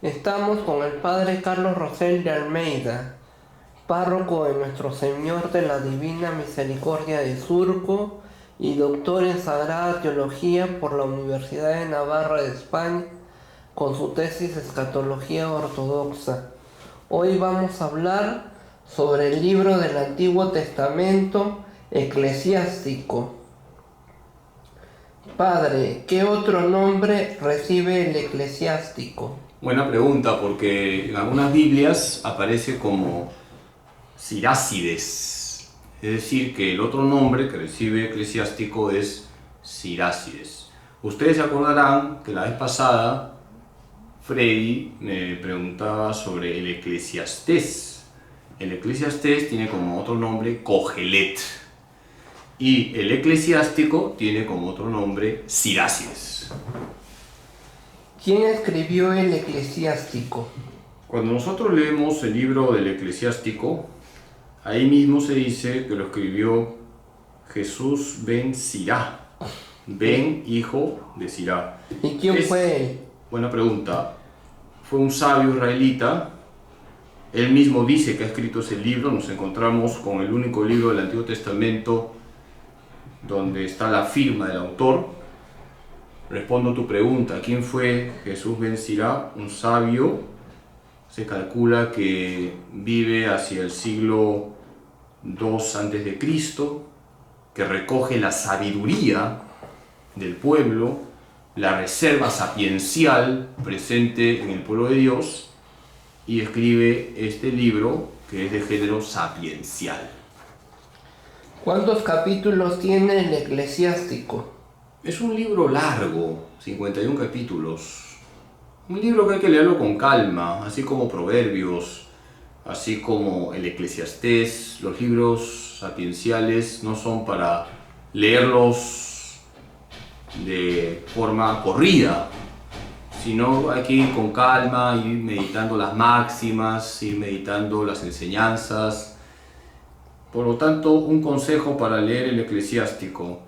Estamos con el Padre Carlos Rosel de Almeida, párroco de Nuestro Señor de la Divina Misericordia de Surco y doctor en Sagrada Teología por la Universidad de Navarra de España, con su tesis Escatología Ortodoxa. Hoy vamos a hablar sobre el libro del Antiguo Testamento eclesiástico. Padre, ¿qué otro nombre recibe el eclesiástico? Buena pregunta, porque en algunas Biblias aparece como Sirácides. Es decir, que el otro nombre que recibe eclesiástico es Sirácides. Ustedes se acordarán que la vez pasada Freddy me preguntaba sobre el Eclesiastés. El Eclesiastés tiene como otro nombre Cogelet. Y el eclesiástico tiene como otro nombre Sirácides. ¿Quién escribió el eclesiástico? Cuando nosotros leemos el libro del eclesiástico, ahí mismo se dice que lo escribió Jesús ben Sirá, ben hijo de Sirá. ¿Y quién fue él? Buena pregunta. Fue un sabio israelita. Él mismo dice que ha escrito ese libro. Nos encontramos con el único libro del Antiguo Testamento donde está la firma del autor. Respondo tu pregunta, ¿quién fue Jesús ben Sirá? Un sabio, se calcula que vive hacia el siglo II a.C., que recoge la sabiduría del pueblo, la reserva sapiencial presente en el pueblo de Dios, y escribe este libro que es de género sapiencial. ¿Cuántos capítulos tiene el eclesiástico? Es un libro largo, 51 capítulos. Un libro que hay que leerlo con calma, así como Proverbios, así como el Eclesiastés. Los libros sapienciales no son para leerlos de forma corrida, sino hay que ir con calma, ir meditando las máximas, ir meditando las enseñanzas. Por lo tanto, un consejo para leer el Eclesiástico: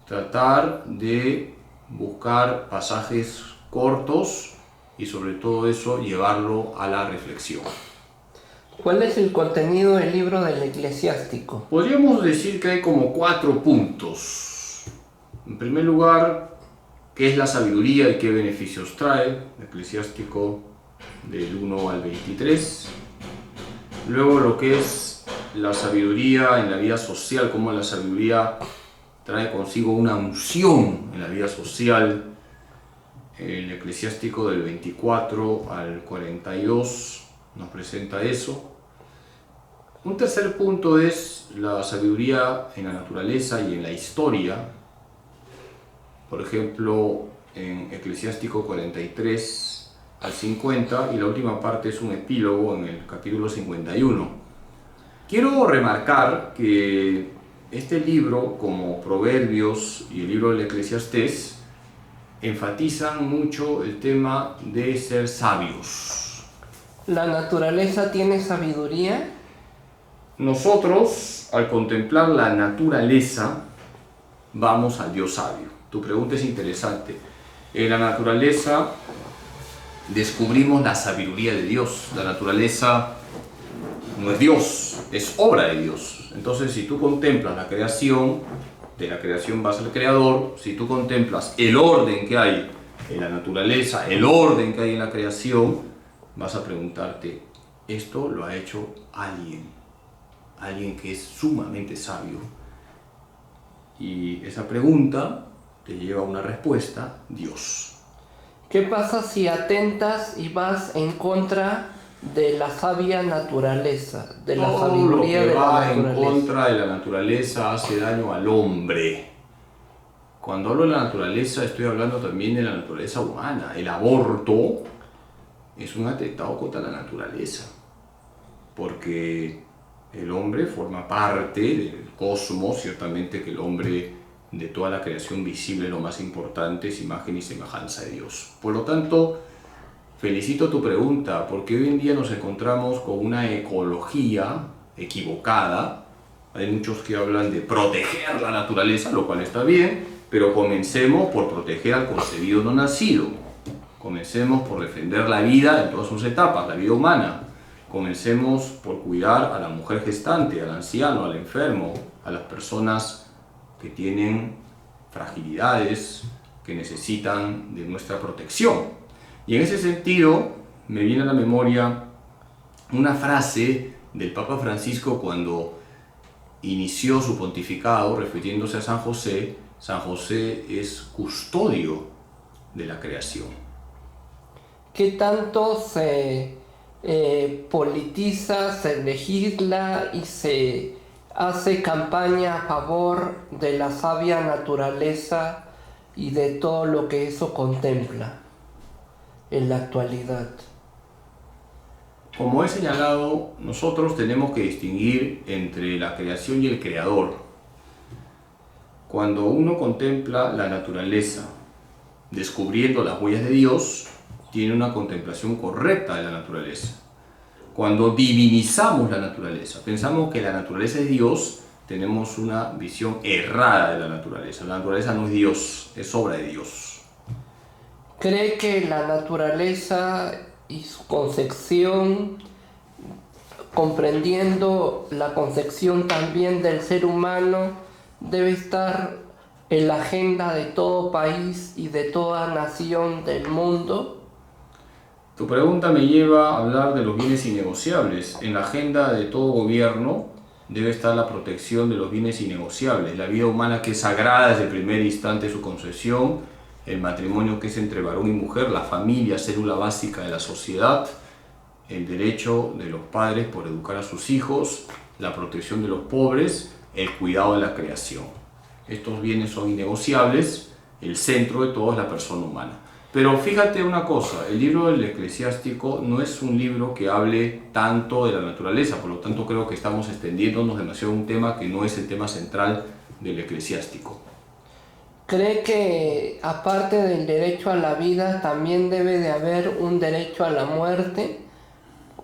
tratar de buscar pasajes cortos y sobre todo eso llevarlo a la reflexión. ¿Cuál es el contenido del libro del eclesiástico? Podríamos decir que hay como 4 puntos. En primer lugar, ¿qué es la sabiduría y qué beneficios trae? El Eclesiástico del 1 al 23. Luego, lo que es la sabiduría en la vida social, cómo la sabiduría trae consigo una unción en la vida social. El Eclesiástico del 24 al 42 nos presenta eso. Un tercer punto es la sabiduría en la naturaleza y en la historia. Por ejemplo, en Eclesiástico 43 al 50, y la última parte es un epílogo en el capítulo 51. Quiero remarcar que este libro, como Proverbios y el libro del Eclesiastés, enfatizan mucho el tema de ser sabios. ¿La naturaleza tiene sabiduría? Nosotros, al contemplar la naturaleza, vamos al Dios sabio. Tu pregunta es interesante. En la naturaleza descubrimos la sabiduría de Dios. La naturaleza no es Dios, es obra de Dios. Entonces, si tú contemplas la creación, de la creación vas al creador. Si tú contemplas el orden que hay en la naturaleza, el orden que hay en la creación, vas a preguntarte, esto lo ha hecho alguien que es sumamente sabio. Y esa pregunta te lleva a una respuesta: Dios. ¿Qué pasa si atentas y vas en contra de la sabia naturaleza, de la sabiduría de la naturaleza? Todo lo que va en contra de la naturaleza hace daño al hombre. Cuando hablo de la naturaleza, estoy hablando también de la naturaleza humana. El aborto es un atentado contra la naturaleza, porque el hombre forma parte del cosmos. Ciertamente que el hombre, de toda la creación visible, lo más importante es imagen y semejanza de Dios. Por lo tanto, felicito tu pregunta, porque hoy en día nos encontramos con una ecología equivocada. Hay muchos que hablan de proteger la naturaleza, lo cual está bien, pero comencemos por proteger al concebido no nacido. Comencemos por defender la vida en todas sus etapas, la vida humana. Comencemos por cuidar a la mujer gestante, al anciano, al enfermo, a las personas que tienen fragilidades, que necesitan de nuestra protección. Y en ese sentido me viene a la memoria una frase del Papa Francisco cuando inició su pontificado, refiriéndose a San José. San José es custodio de la creación. ¿Qué tanto se politiza, se legisla y se hace campaña a favor de la sabia naturaleza y de todo lo que eso contempla en la actualidad? Como he señalado, nosotros tenemos que distinguir entre la creación y el creador. Cuando uno contempla la naturaleza, descubriendo las huellas de Dios, tiene una contemplación correcta de la naturaleza. Cuando divinizamos la naturaleza, pensamos que la naturaleza es Dios, tenemos una visión errada de la naturaleza. La naturaleza no es Dios, es obra de Dios. ¿Cree que la naturaleza y su concepción, comprendiendo la concepción también del ser humano, debe estar en la agenda de todo país y de toda nación del mundo? Tu pregunta me lleva a hablar de los bienes innegociables. En la agenda de todo gobierno debe estar la protección de los bienes innegociables, la vida humana que es sagrada desde el primer instante de su concepción, el matrimonio que es entre varón y mujer, la familia, célula básica de la sociedad, el derecho de los padres por educar a sus hijos, la protección de los pobres, el cuidado de la creación. Estos bienes son innegociables, el centro de todo es la persona humana. Pero fíjate una cosa, el libro del Eclesiástico no es un libro que hable tanto de la naturaleza, por lo tanto creo que estamos extendiéndonos demasiado a un tema que no es el tema central del Eclesiástico. ¿Cree que aparte del derecho a la vida también debe de haber un derecho a la muerte?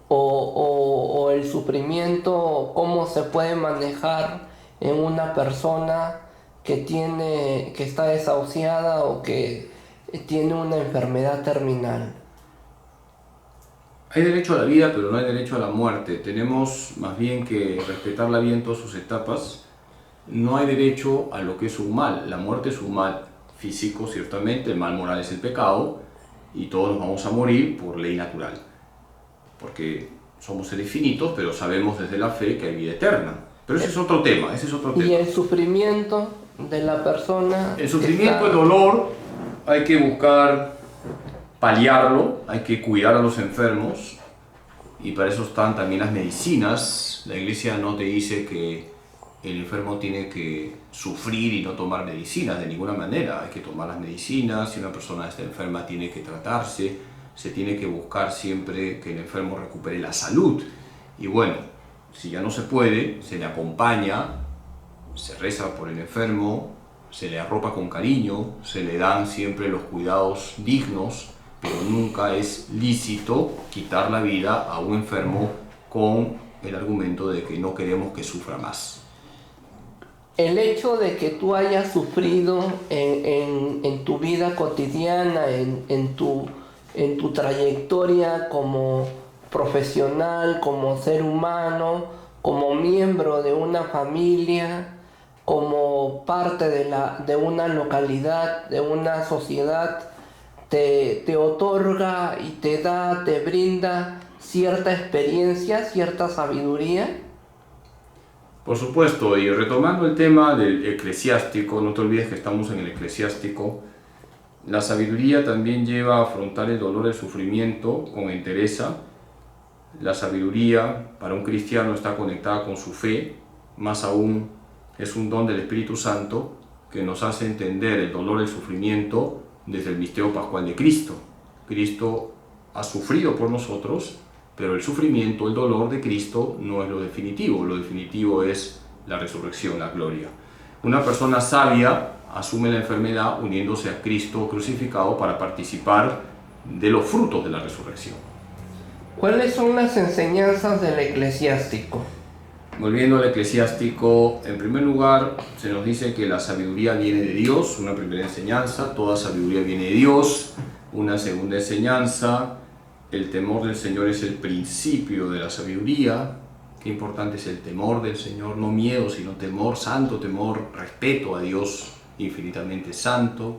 ¿O el sufrimiento, cómo se puede manejar en una persona que está desahuciada o que tiene una enfermedad terminal? Hay derecho a la vida, pero no hay derecho a la muerte. Tenemos más bien que respetar la vida en todas sus etapas. No hay derecho a lo que es un mal. La muerte es un mal físico, ciertamente. El mal moral es el pecado. Y todos nos vamos a morir por ley natural. Porque somos seres finitos, pero sabemos desde la fe que hay vida eterna. Pero ese es otro tema, Y el sufrimiento de la persona... El sufrimiento, el dolor, hay que buscar paliarlo, hay que cuidar a los enfermos. Y para eso están también las medicinas. La iglesia no te dice que el enfermo tiene que sufrir y no tomar medicinas de ninguna manera. Hay que tomar las medicinas, si una persona está enferma tiene que tratarse, se tiene que buscar siempre que el enfermo recupere la salud. Y bueno, si ya no se puede, se le acompaña, se reza por el enfermo, se le arropa con cariño, se le dan siempre los cuidados dignos, pero nunca es lícito quitar la vida a un enfermo con el argumento de que no queremos que sufra más. El hecho de que tú hayas sufrido en tu vida cotidiana, en tu trayectoria como profesional, como ser humano, como miembro de una familia, como parte de una localidad, de una sociedad, te otorga y te brinda cierta experiencia, cierta sabiduría. Por supuesto, y retomando el tema del eclesiástico, no te olvides que estamos en el eclesiástico, la sabiduría también lleva a afrontar el dolor y el sufrimiento con entereza. La sabiduría para un cristiano está conectada con su fe, más aún es un don del Espíritu Santo que nos hace entender el dolor y el sufrimiento desde el misterio pascual de Cristo. Cristo ha sufrido por nosotros, pero el sufrimiento, el dolor de Cristo no es lo definitivo es la resurrección, la gloria. Una persona sabia asume la enfermedad uniéndose a Cristo crucificado para participar de los frutos de la resurrección. ¿Cuáles son las enseñanzas del eclesiástico? Volviendo al eclesiástico, en primer lugar se nos dice que la sabiduría viene de Dios, una primera enseñanza, toda sabiduría viene de Dios. Una segunda enseñanza, el temor del Señor es el principio de la sabiduría. Qué importante es el temor del Señor, no miedo, sino temor, santo temor, respeto a Dios infinitamente santo.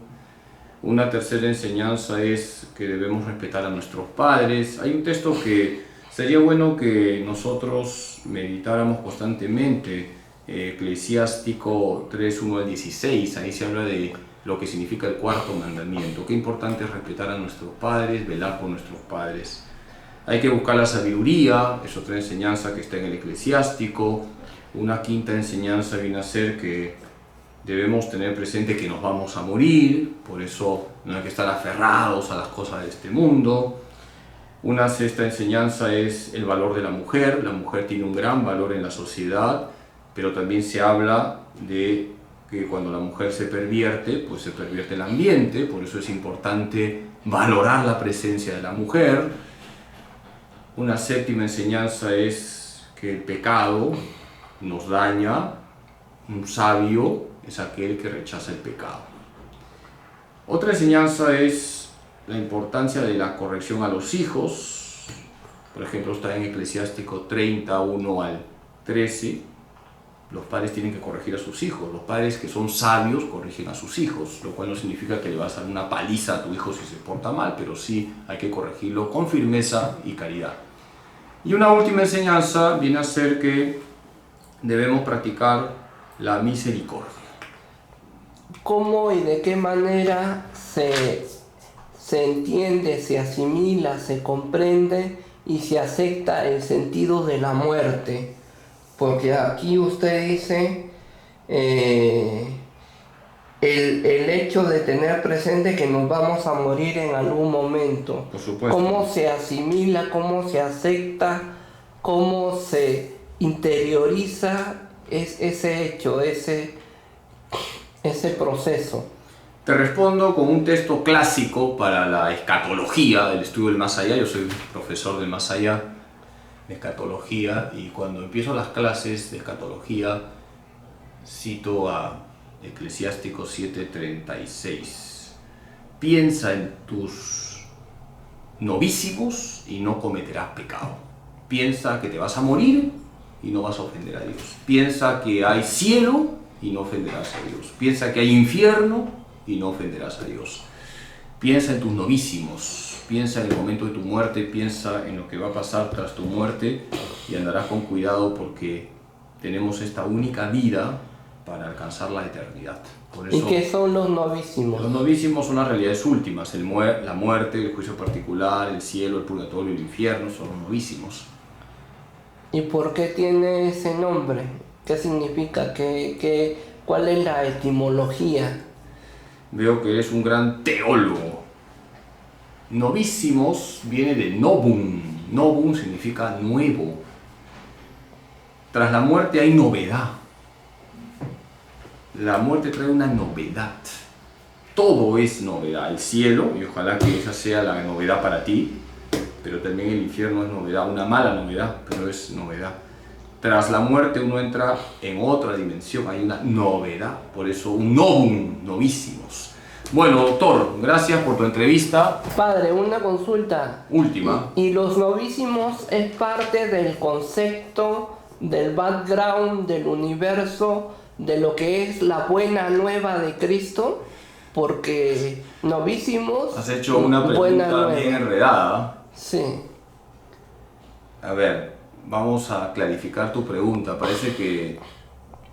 Una tercera enseñanza es que debemos respetar a nuestros padres. Hay un texto que sería bueno que nosotros meditáramos constantemente, Eclesiástico 3, 1 al 16, ahí se habla de lo que significa el cuarto mandamiento. Qué importante es respetar a nuestros padres, velar por nuestros padres. Hay que buscar la sabiduría, es otra enseñanza que está en el Eclesiástico. Una quinta enseñanza viene a ser que debemos tener presente que nos vamos a morir, por eso no hay que estar aferrados a las cosas de este mundo. Una sexta enseñanza es el valor de la mujer. La mujer tiene un gran valor en la sociedad, pero también se habla de que cuando la mujer se pervierte, pues se pervierte el ambiente, por eso es importante valorar la presencia de la mujer. Una séptima enseñanza es que el pecado nos daña. Un sabio es aquel que rechaza el pecado. Otra enseñanza es la importancia de la corrección a los hijos. Por ejemplo, está en Eclesiástico 30, 1 al 13. Los padres tienen que corregir a sus hijos. Los padres que son sabios corrigen a sus hijos, lo cual no significa que le vas a dar una paliza a tu hijo si se porta mal, pero sí hay que corregirlo con firmeza y caridad. Y una última enseñanza viene a ser que debemos practicar la misericordia. ¿Cómo y de qué manera se entiende, se asimila, se comprende y se acepta el sentido de la muerte? Porque aquí usted dice el hecho de tener presente que nos vamos a morir en algún momento. Por supuesto. ¿Cómo se asimila, cómo se acepta, cómo se interioriza ese hecho, ese proceso? Te respondo con un texto clásico para la escatología, el estudio del más allá. Yo soy profesor del más allá de escatología, y cuando empiezo las clases de escatología cito a Eclesiástico 7:36. Piensa en tus novísimos y no cometerás pecado. Piensa que te vas a morir y no vas a ofender a Dios. Piensa que hay cielo y no ofenderás a Dios. Piensa que hay infierno y no ofenderás a Dios. Piensa en tus novísimos. Piensa en el momento de tu muerte, piensa en lo que va a pasar tras tu muerte, y andarás con cuidado porque tenemos esta única vida para alcanzar la eternidad. Por eso, ¿y qué son los novísimos? Los novísimos son las realidades últimas, la muerte, el juicio particular, el cielo, el purgatorio, el infierno, son los novísimos. ¿Y por qué tiene ese nombre? ¿Qué significa? ¿Cuál es la etimología? Veo que eres un gran teólogo. Novísimos viene de novum. Novum significa nuevo. Tras la muerte hay novedad. La muerte trae una novedad. Todo es novedad. El cielo, y ojalá que esa sea la novedad para ti, pero también el infierno es novedad, una mala novedad, pero es novedad. Tras la muerte uno entra en otra dimensión, hay una novedad, por eso un novum, novísimos. Bueno, doctor, gracias por tu entrevista. Padre, una consulta. Última. ¿Y los novísimos es parte del concepto, del background, del universo, de lo que es la buena nueva de Cristo? Porque novísimos... Has hecho una pregunta bien enredada. Sí. A ver, vamos a clarificar tu pregunta. Parece que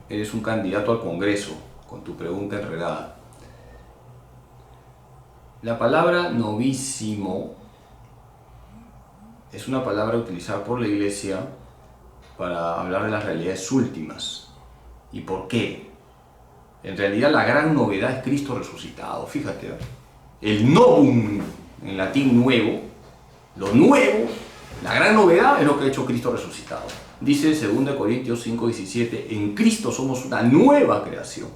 eres un candidato al Congreso con tu pregunta enredada. La palabra novísimo es una palabra utilizada por la Iglesia para hablar de las realidades últimas. ¿Y por qué? En realidad la gran novedad es Cristo resucitado. Fíjate, el novum, en latín nuevo, lo nuevo, la gran novedad es lo que ha hecho Cristo resucitado. Dice 2 Corintios 5:17, en Cristo somos una nueva creación.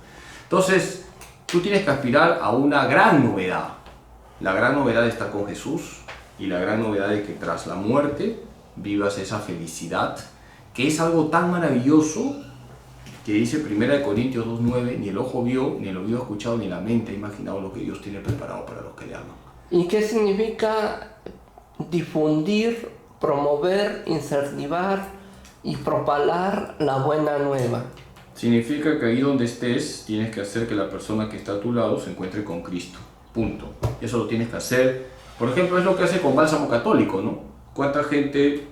Entonces, tú tienes que aspirar a una gran novedad. La gran novedad de estar con Jesús y la gran novedad de que tras la muerte vivas esa felicidad, que es algo tan maravilloso que dice 1 Corintios 2:9, ni el ojo vio, ni el oído escuchado, ni la mente ha imaginado lo que Dios tiene preparado para los que le aman. ¿Y qué significa difundir, promover, incentivar y propalar la buena nueva? Significa que ahí donde estés tienes que hacer que la persona que está a tu lado se encuentre con Cristo. Punto. Eso lo tienes que hacer. Por ejemplo, es lo que hace con Bálsamo Católico, ¿no? ¿Cuánta gente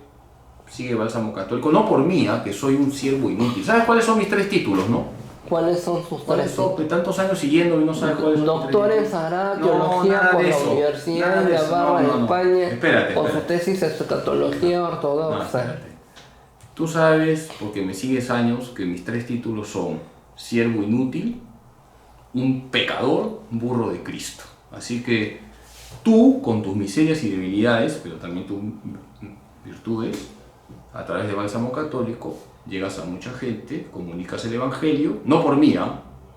sigue Bálsamo Católico? No por mí, que soy un siervo inútil. ¿Sabes cuáles son mis 3 títulos, no? ¿Cuáles son sus ¿Cuáles 3 son? De tantos años siguiendo y no sabes cuáles son. Doctor en Sagrada Teología por la Universidad de Navarra de España. Espérate. Con su tesis de Escatología Ortodoxa. Espérate. Tú sabes, porque me sigues años, que mis 3 títulos son siervo inútil, un pecador, un burro de Cristo. Así que tú, con tus miserias y debilidades, pero también tus virtudes, a través de Bálsamo Católico, llegas a mucha gente, comunicas el Evangelio, no por mí,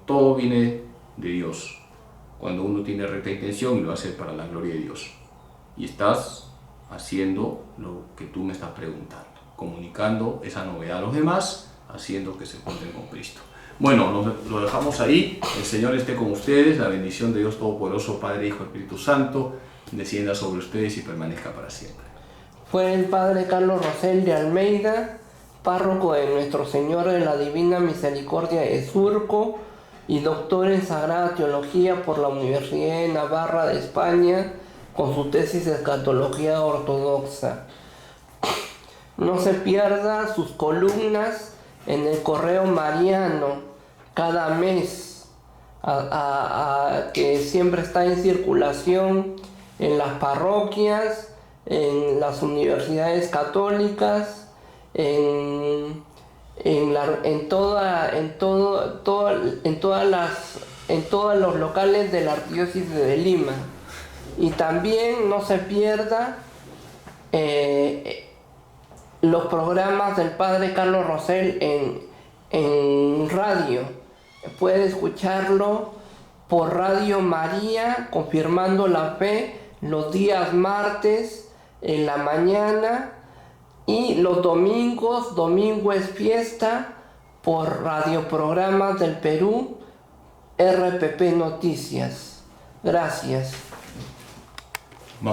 todo viene de Dios, cuando uno tiene recta intención y lo hace para la gloria de Dios. Y estás haciendo lo que tú me estás preguntando, comunicando esa novedad a los demás, haciendo que se encuentren con Cristo. Bueno, lo dejamos ahí. El Señor esté con ustedes. La bendición de Dios Todopoderoso, Padre, Hijo y Espíritu Santo, descienda sobre ustedes y permanezca para siempre. Fue el Padre Carlos Rosell de Almeida, párroco de Nuestro Señor de la Divina Misericordia de Surco y doctor en Sagrada Teología por la Universidad de Navarra de España, con su tesis de Escatología Ortodoxa. No se pierda sus columnas en el Correo Mariano cada mes, que siempre está en circulación en las parroquias, en las universidades católicas, en todos los locales de la Arquidiócesis de Lima. Y también no se pierda los programas del Padre Carlos Rosell en radio. Puede escucharlo por Radio María, Confirmando la Fe, los días martes en la mañana, y los domingos, domingo es fiesta, por Radioprogramas del Perú, RPP Noticias. Gracias.